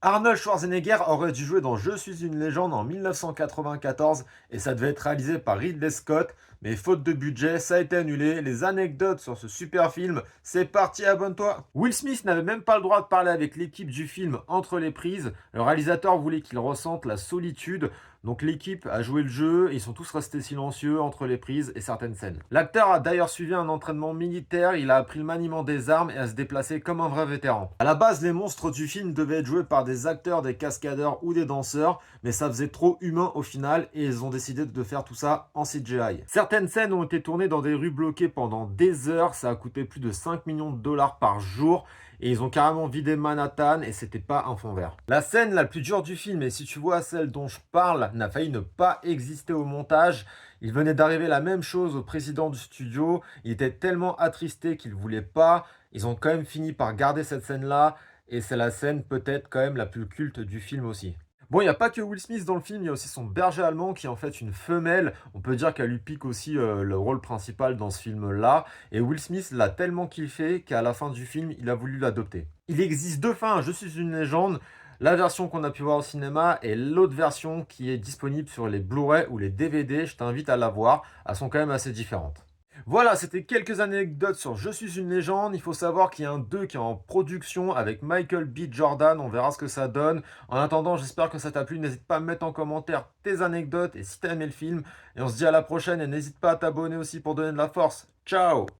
Arnold Schwarzenegger aurait dû jouer dans Je suis une légende en 1994 et ça devait être réalisé par Ridley Scott, mais faute de budget, ça a été annulé. Les anecdotes sur ce super film, c'est parti, abonne-toi. Will Smith n'avait même pas le droit de parler avec l'équipe du film entre les prises. Le réalisateur voulait qu'il ressente la solitude, donc l'équipe a joué le jeu et ils sont tous restés silencieux entre les prises et certaines scènes. L'acteur a d'ailleurs suivi un entraînement militaire, il a appris le maniement des armes et à se déplacer comme un vrai vétéran. À la base, les monstres du film devaient être joués par des acteurs, des cascadeurs ou des danseurs, mais ça faisait trop humain au final et ils ont décidé de faire tout ça en CGI. Certaines scènes ont été tournées dans des rues bloquées pendant des heures, ça a coûté plus de 5 millions de dollars par jour et ils ont carrément vidé Manhattan et c'était pas un fond vert. La scène la plus dure du film, et si tu vois celle dont je parle, n'a failli ne pas exister au montage. Il venait d'arriver la même chose au président du studio, il était tellement attristé qu'il voulait pas. Ils ont quand même fini par garder cette scène-là et c'est la scène peut-être quand même la plus culte du film aussi. Bon, il n'y a pas que Will Smith dans le film, il y a aussi son berger allemand qui est en fait une femelle. On peut dire qu'elle lui pique aussi le rôle principal dans ce film-là. Et Will Smith l'a tellement kiffé qu'à la fin du film, il a voulu l'adopter. Il existe deux fins à Je suis une légende. La version qu'on a pu voir au cinéma et l'autre version qui est disponible sur les Blu-ray ou les DVD. Je t'invite à la voir. Elles sont quand même assez différentes. Voilà, c'était quelques anecdotes sur Je suis une légende. Il faut savoir qu'il y a un 2 qui est en production avec Michael B. Jordan. On verra ce que ça donne. En attendant, j'espère que ça t'a plu. N'hésite pas à mettre en commentaire tes anecdotes et si t'as aimé le film. Et on se dit à la prochaine et n'hésite pas à t'abonner aussi pour donner de la force. Ciao!